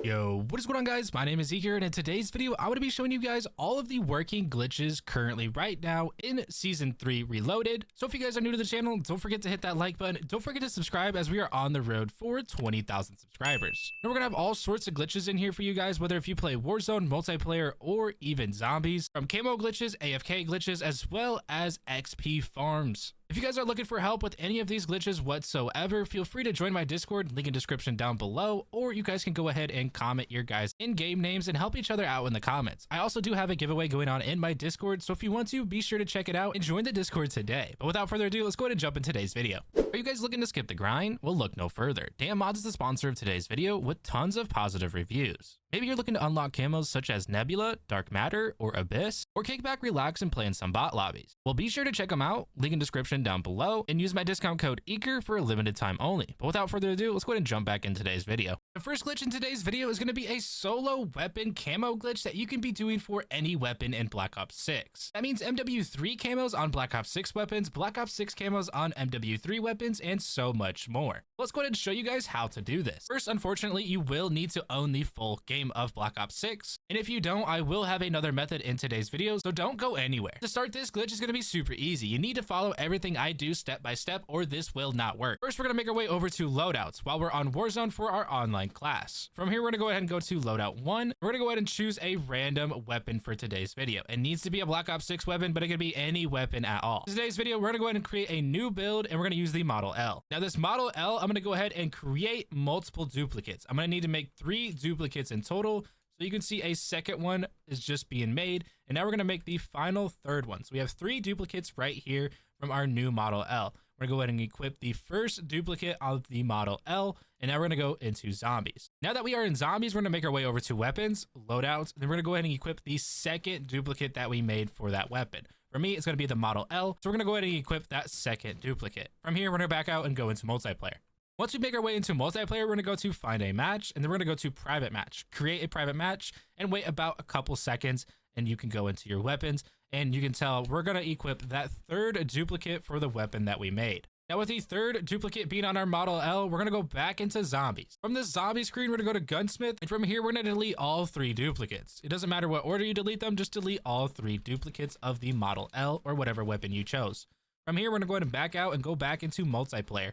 Yo, what is going on, guys? My name is Eager, and in today's video I'm going to be showing you guys all of the working glitches currently right now in season 3 Reloaded. So if you guys are new to the channel, don't forget to hit that like button. Don't forget to subscribe, as we are on the road for 20,000 subscribers. And we're gonna have all sorts of glitches in here for you guys, whether if you play Warzone, multiplayer, or even zombies, from camo glitches, AFK glitches, as well as XP farms. If you guys are looking for help with any of these glitches whatsoever, feel free to join my Discord, link in description down below, or you guys can go ahead and comment your guys' in-game names and help each other out in the comments. I also do have a giveaway going on in my Discord, so if you want to, be sure to check it out and join the Discord today. But without further ado, let's go ahead and jump in today's video. Are you guys looking to skip the grind? Well, look no further. Mods is the sponsor of today's video with tons of positive reviews. Maybe you're looking to unlock camos such as Nebula, Dark Matter, or Abyss, or kick back, relax, and play in some bot lobbies. Well, be sure to check them out, link in description down below, and use my discount code EAGER for a limited time only. But without further ado, let's go ahead and jump back in today's video. The first glitch in today's video is going to be a solo weapon camo glitch that you can be doing for any weapon in Black Ops 6. That means MW3 camos on Black Ops 6 weapons, Black Ops 6 camos on MW3 weapons, and so much more. Let's go ahead and show you guys how to do this. First, unfortunately, you will need to own the full game of Black Ops 6, and if you don't, I will have another method in today's video, so don't go anywhere. To start, this glitch is going to be super easy. You need to follow everything I do step by step, or this will not work. First, we're going to make our way over to loadouts while we're on Warzone for our online class. From here, we're going to go ahead and go to loadout 1. We're going to go ahead and choose a random weapon for today's video. It needs to be a Black Ops 6 weapon, but it can be any weapon at all. In today's video, we're going to go ahead and create a new build, and we're going to use the Model L. Now, this Model L, I'm going to go ahead and create multiple duplicates. I'm going to need to make 3 duplicates in total. So you can see a second one is just being made, and now we're going to make the final third one. So we have 3 duplicates right here from our new Model L. We're going to go ahead and equip the first duplicate of the Model L, and now we're going to go into zombies. Now that we are in zombies, we're going to make our way over to weapons, loadouts, and then we're going to go ahead and equip the second duplicate that we made for that weapon. For me, it's going to be the Model L, so we're going to go ahead and equip that second duplicate. From here, we're going to back out and go into multiplayer. Once we make our way into multiplayer, we're going to go to find a match, and then we're going to go to private match, create a private match, and wait about a couple seconds, and you can go into your weapons, and you can tell we're going to equip that third duplicate for the weapon that we made. Now, with the third duplicate being on our Model L, we're going to go back into zombies. From this zombie screen, we're going to go to gunsmith, and from here, we're going to delete all 3 duplicates. It doesn't matter what order you delete them, just delete all 3 duplicates of the Model L or whatever weapon you chose. From here, we're going to go ahead and back out and go back into multiplayer.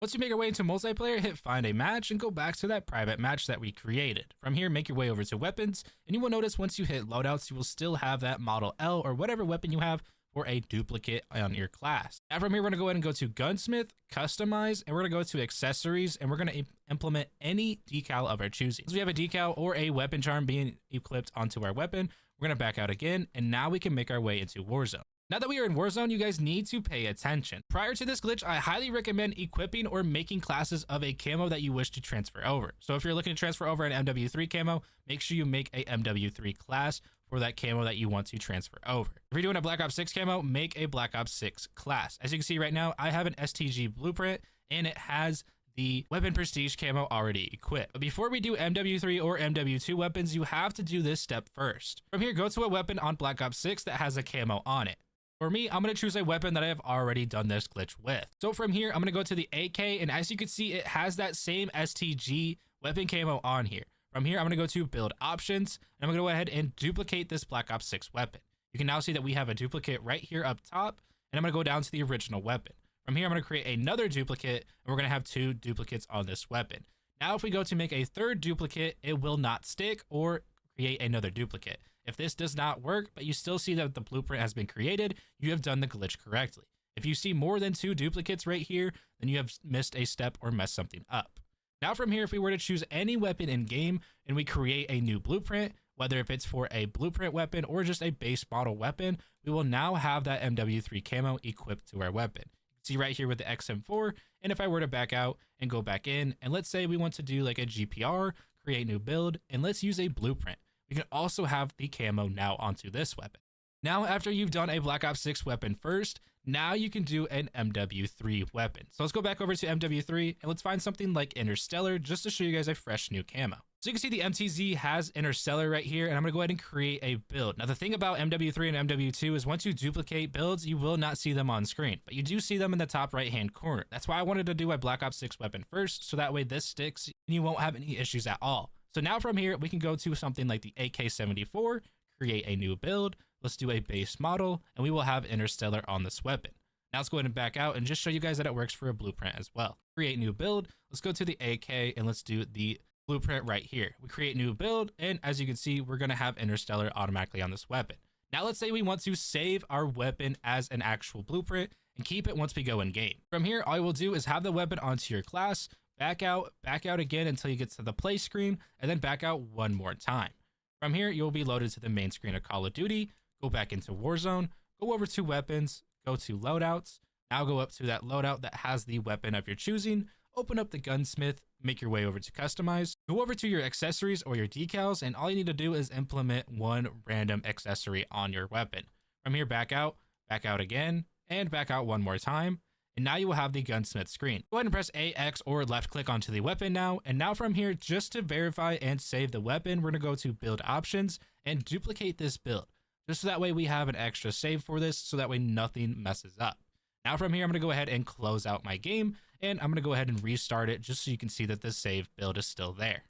Once you make your way into multiplayer, hit find a match and go back to that private match that we created. From here, make your way over to weapons, and you will notice once you hit loadouts, you will still have that Model L or whatever weapon you have for a duplicate on your class. Now from here, we're going to go ahead and go to gunsmith, customize, and we're going to go to accessories, and we're going to implement any decal of our choosing. So we have a decal or a weapon charm being equipped onto our weapon. We're going to back out again, and now we can make our way into Warzone. Now that we are in Warzone, you guys need to pay attention. Prior to this glitch, I highly recommend equipping or making classes of a camo that you wish to transfer over. So if you're looking to transfer over an MW3 camo, make sure you make a MW3 class for that camo that you want to transfer over. If you're doing a Black Ops 6 camo, make a Black Ops 6 class. As you can see right now, I have an STG blueprint, and it has the weapon prestige camo already equipped. But before we do MW3 or MW2 weapons, you have to do this step first. From here, go to a weapon on Black Ops 6 that has a camo on it. For me, I'm going to choose a weapon that I have already done this glitch with. So from here, I'm going to go to the AK, and as you can see, it has that same STG weapon camo on here. From here, I'm going to go to build options, and I'm going to go ahead and duplicate this Black Ops 6 weapon. You can now see that we have a duplicate right here up top, and I'm going to go down to the original weapon. From here, I'm going to create another duplicate, and we're going to have 2 duplicates on this weapon. Now, if we go to make a third duplicate, it will not stick or create another duplicate. If this does not work, but you still see that the blueprint has been created, you have done the glitch correctly. If you see more than 2 duplicates right here, then you have missed a step or messed something up. Now from here, if we were to choose any weapon in game and we create a new blueprint, whether if it's for a blueprint weapon or just a base model weapon, we will now have that MW3 camo equipped to our weapon. You can see right here with the XM4, and if I were to back out and go back in, and let's say we want to do like a GPR, create new build, and let's use a blueprint. You can also have the camo now onto this weapon. Now, after you've done a Black Ops 6 weapon first, now you can do an MW3 weapon. So let's go back over to MW3 and let's find something like Interstellar just to show you guys a fresh new camo. So you can see the MTZ has Interstellar right here, and I'm gonna go ahead and create a build. Now the thing about MW3 and MW2 is once you duplicate builds, you will not see them on screen, but you do see them in the top right hand corner. That's why I wanted to do a Black Ops 6 weapon first, so that way this sticks and you won't have any issues at all. So now from here, we can go to something like the AK-74, create a new build. Let's do a base model, and we will have Interstellar on this weapon. Now let's go ahead and back out and just show you guys that it works for a blueprint as well. Create new build. Let's go to the AK and let's do the blueprint right here. We create new build, and as you can see, we're going to have Interstellar automatically on this weapon. Now let's say we want to save our weapon as an actual blueprint and keep it once we go in game. From here, all you will do is have the weapon onto your class, back out again until you get to the play screen, and then back out one more time. From here, you'll be loaded to the main screen of Call of Duty, go back into Warzone, go over to weapons, go to loadouts, now go up to that loadout that has the weapon of your choosing, open up the gunsmith, make your way over to customize, go over to your accessories or your decals, and all you need to do is implement one random accessory on your weapon. From here, back out again, and back out one more time. And now you will have the gunsmith screen. Go ahead and press AX or left click onto the weapon now. And now from here, just to verify and save the weapon, we're gonna go to build options and duplicate this build. Just so that way we have an extra save for this, so that way nothing messes up. Now from here, I'm gonna go ahead and close out my game, and I'm gonna go ahead and restart it just so you can see that the save build is still there.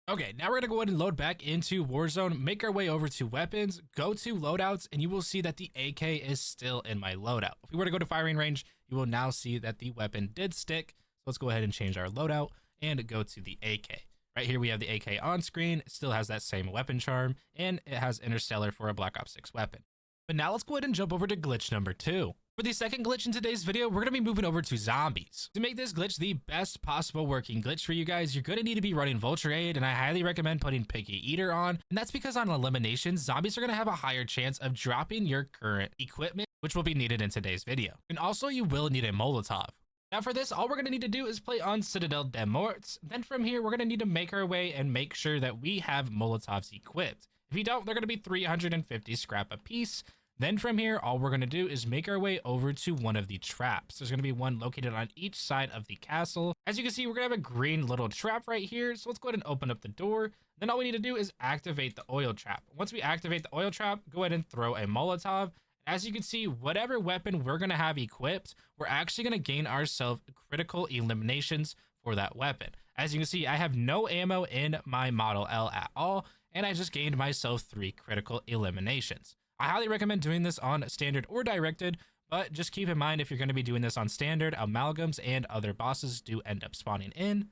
Okay, now we're gonna go ahead and load back into Warzone, make our way over to weapons, go to loadouts, and you will see that the AK is still in my loadout. If we were to go to firing range, you will now see that the weapon did stick. So let's go ahead and change our loadout and go to the AK. Right here, we have the AK on screen. It still has that same weapon charm, and it has Interstellar for a Black Ops 6 weapon. But now let's go ahead and jump over to glitch number 2. For the second glitch in today's video, we're going to be moving over to zombies. To make this glitch the best possible working glitch for you guys, you're going to need to be running Vulture Aid, and I highly recommend putting Picky Eater on. And that's because on eliminations, zombies are going to have a higher chance of dropping your current equipment, which will be needed in today's video. And also, you will need a Molotov. Now for this, all we're going to need to do is play on Citadel des Morts. Then from here, we're going to need to make our way and make sure that we have Molotovs equipped. If you don't, they're going to be 350 scrap a piece. Then from here, all we're going to do is make our way over to one of the traps. There's going to be one located on each side of the castle. As you can see, we're going to have a green little trap right here. So let's go ahead and open up the door. Then all we need to do is activate the oil trap. Once we activate the oil trap, go ahead and throw a Molotov. As you can see, whatever weapon we're going to have equipped, we're actually going to gain ourselves critical eliminations for that weapon. As you can see, I have no ammo in my Model L at all, and I just gained myself 3 critical eliminations. I highly recommend doing this on standard or directed, but just keep in mind if you're going to be doing this on standard, amalgams and other bosses do end up spawning in,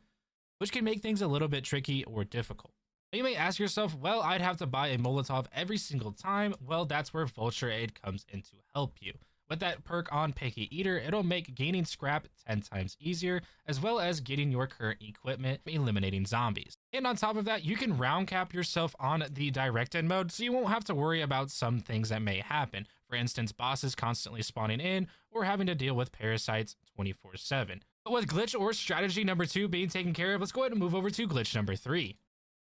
which can make things a little bit tricky or difficult. You may ask yourself, well, I'd have to buy a Molotov every single time. Well, that's where Vulture Aid comes in to help you. With that perk on Picky Eater, it'll make gaining scrap 10 times easier, as well as getting your current equipment, eliminating zombies. And on top of that, you can round cap yourself on the directed mode, so you won't have to worry about some things that may happen. For instance, bosses constantly spawning in, or having to deal with parasites 24/7. But with glitch or strategy number 2 being taken care of, let's go ahead and move over to glitch number 3.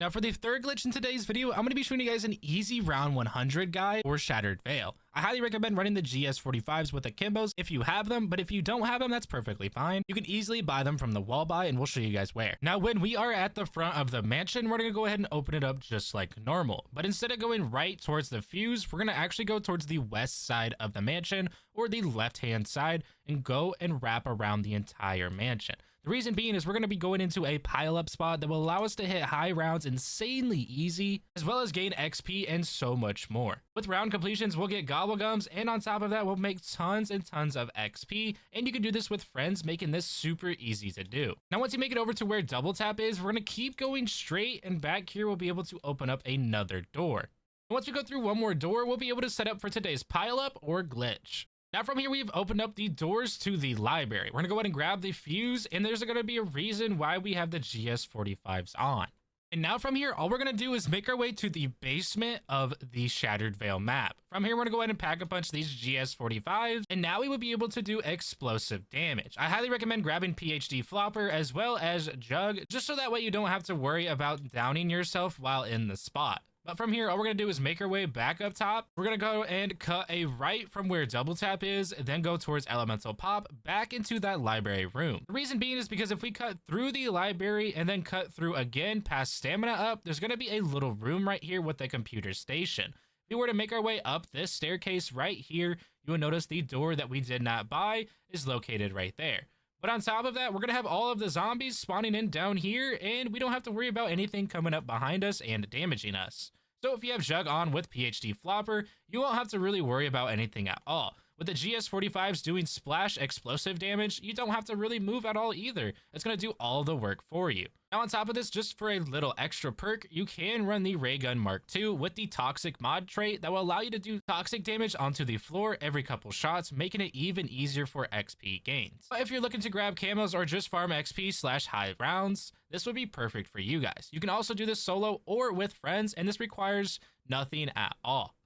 Now for the third glitch in today's video, I'm going to be showing you guys an easy round 100 guide or Shattered Veil. I highly recommend running the GS45s with the Kimbos if you have them, but if you don't have them, that's perfectly fine. You can easily buy them from the wall buy, and we'll show you guys where. Now when we are at the front of the mansion, we're going to go ahead and open it up just like normal. But instead of going right towards the fuse, we're going to actually go towards the west side of the mansion or the left-hand side and go and wrap around the entire mansion. The reason being is we're going to be going into a pile-up spot that will allow us to hit high rounds insanely easy, as well as gain XP and so much more. With round completions, we'll get Gobblegums, and on top of that, we'll make tons and tons of XP, and you can do this with friends, making this super easy to do. Now, once you make it over to where double tap is, we're going to keep going straight, and back here, we'll be able to open up another door. And once we go through one more door, we'll be able to set up for today's pile-up or glitch. Now from here, we've opened up the doors to the library. We're gonna go ahead and grab the fuse, and there's gonna be a reason why we have the GS45s on. And now from here, all we're gonna do is make our way to the basement of the Shattered Veil map. From here, we're gonna go ahead and pack a bunch of these GS45s, and now we will be able to do explosive damage. I highly recommend grabbing PhD Flopper as well as Jug, just so that way you don't have to worry about downing yourself while in the spot. But from here, all we're going to do is make our way back up top. We're going to go and cut a right from where double tap is, then go towards elemental pop back into that library room. The reason being is because if we cut through the library and then cut through again past stamina up, there's going to be a little room right here with the computer station. If we were to make our way up this staircase right here, you will notice the door that we did not buy is located right there. But on top of that, we're going to have all of the zombies spawning in down here, and we don't have to worry about anything coming up behind us and damaging us. So if you have Jug on with PhD Flopper, you won't have to really worry about anything at all. With the GS45s doing splash explosive damage, you don't have to really move at all either. It's going to do all the work for you. Now on top of this, just for a little extra perk, you can run the Ray Gun Mark II with the Toxic mod trait that will allow you to do toxic damage onto the floor every couple shots, making it even easier for XP gains. But if you're looking to grab camos or just farm XP / high rounds, this would be perfect for you guys. You can also do this solo or with friends, and this requires nothing at all.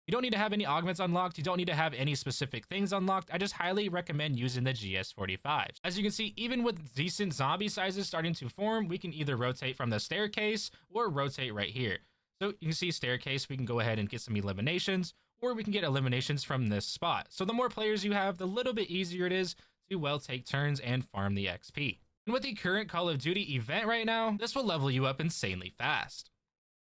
You don't need to have any augments unlocked. You don't need to have any specific things unlocked. I just highly recommend using the GS45s. As you can see, even with decent zombie sizes starting to form, we can either rotate from the staircase or rotate right here. So you can see staircase, we can go ahead and get some eliminations, or we can get eliminations from this spot. So the more players you have, the little bit easier it is to, well, take turns and farm the XP. And with the current Call of Duty event right now, this will level you up insanely fast.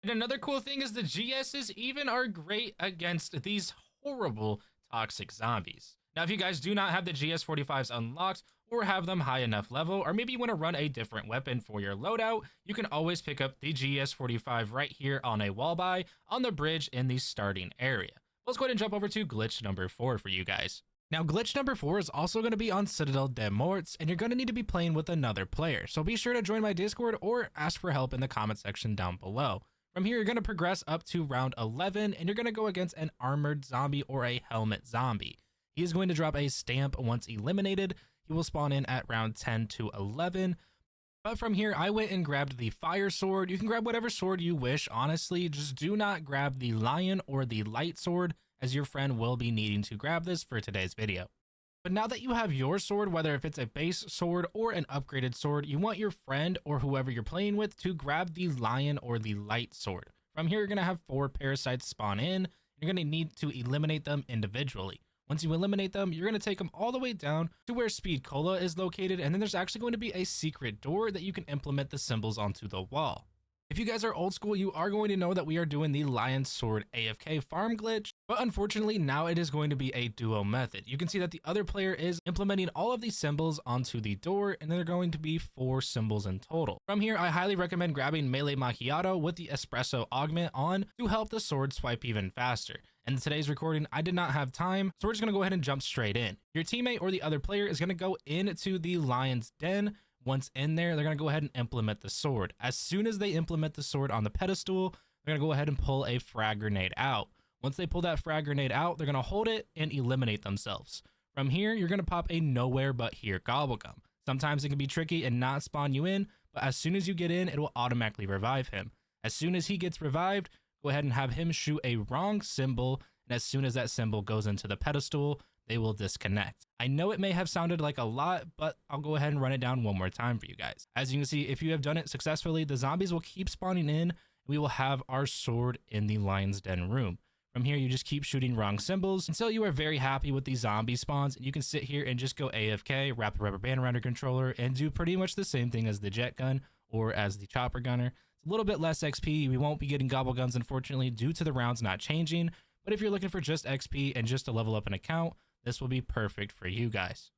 And another cool thing is the GSs even are great against these horrible toxic zombies. Now, if you guys do not have the GS45s unlocked or have them high enough level, or maybe you want to run a different weapon for your loadout, you can always pick up the GS45 right here on a wall buy on the bridge in the starting area. Let's go ahead and jump over to glitch number 4 for you guys. Now, glitch number 4 is also going to be on Citadel des Morts, and you're going to need to be playing with another player. So be sure to join my Discord or ask for help in the comment section down below. From here, you're going to progress up to round 11, and you're going to go against an armored zombie or a helmet zombie. He is going to drop a stamp once eliminated. He will spawn in at round 10 to 11. But from here, I went and grabbed the fire sword. You can grab whatever sword you wish, honestly. Just do not grab the lion or the light sword, as your friend will be needing to grab this for today's video. But now that you have your sword, whether if it's a base sword or an upgraded sword, you want your friend or whoever you're playing with to grab the lion or the light sword. From here, you're going to have 4 parasites spawn in. You're going to need to eliminate them individually. Once you eliminate them, you're going to take them all the way down to where Speed Cola is located, and then there's actually going to be a secret door that you can implement the symbols onto the wall. If you guys are old school, you are going to know that we are doing the Lion Sword AFK farm glitch, but unfortunately now it is going to be a duo method. You can see that the other player is implementing all of these symbols onto the door, and then they're going to be 4 symbols in total. From here, I highly recommend grabbing Melee Macchiato with the Espresso Augment on to help the sword swipe even faster. And in today's recording, I did not have time, so we're just going to go ahead and jump straight in. Your teammate or the other player is going to go into the Lion's Den. Once in there, they're going to go ahead and implement the sword. As soon as they implement the sword on the pedestal, they're going to go ahead and pull a frag grenade out. Once they pull that frag grenade out, they're going to hold it and eliminate themselves. From here, you're going to pop a nowhere but here Gobblegum. Sometimes it can be tricky and not spawn you in, but as soon as you get in, it will automatically revive him. As soon as he gets revived, go ahead and have him shoot a wrong symbol, and as soon as that symbol goes into the pedestal, they will disconnect. I know it may have sounded like a lot, but I'll go ahead and run it down one more time for you guys. As you can see, if you have done it successfully, the zombies will keep spawning in. We will have our sword in the Lion's Den room. From here, you just keep shooting wrong symbols until you are very happy with the zombie spawns. You can sit here and just go AFK, wrap a rubber band around your controller, and do pretty much the same thing as the jet gun or as the chopper gunner. It's a little bit less XP. We won't be getting Gobblegums, unfortunately, due to the rounds not changing. But if you're looking for just XP and just to level up an account, this will be perfect for you guys.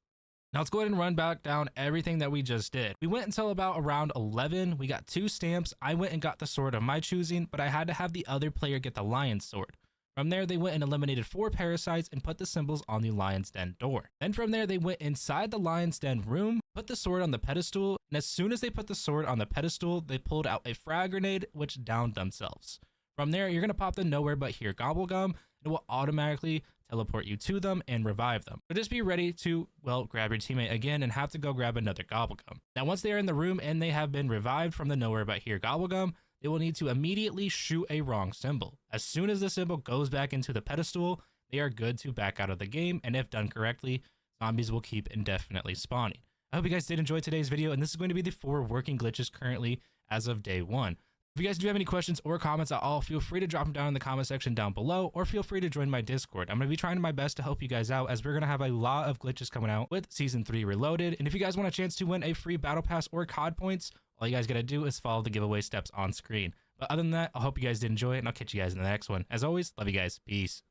Now let's go ahead and run back down everything that we just did. We went until about around 11. We got 2 stamps. I went and got the sword of my choosing, but I had to have the other player get the lion's sword. From there, they went and eliminated 4 parasites and put the symbols on the Lion's Den door. Then from there, they went inside the Lion's Den room, put the sword on the pedestal, and as soon as they put the sword on the pedestal, they pulled out a frag grenade, which downed themselves. From there, you're going to pop the nowhere but here Gobblegum, and it will automatically teleport you to them and revive them. So just be ready to, well, grab your teammate again and have to go grab another Gobblegum. Now, once they are in the room and they have been revived from the nowhere but here Gobblegum, they will need to immediately shoot a wrong symbol. As soon as the symbol goes back into the pedestal, they are good to back out of the game, and if done correctly, zombies will keep indefinitely spawning. I hope you guys did enjoy today's video, and this is going to be the 4 working glitches currently as of day 1. If you guys do have any questions or comments at all, feel free to drop them down in the comment section down below, or feel free to join my Discord. I'm going to be trying my best to help you guys out, as we're going to have a lot of glitches coming out with Season 3 Reloaded. And if you guys want a chance to win a free Battle Pass or COD points, all you guys got to do is follow the giveaway steps on screen. But other than that, I hope you guys did enjoy it, and I'll catch you guys in the next one. As always, love you guys. Peace.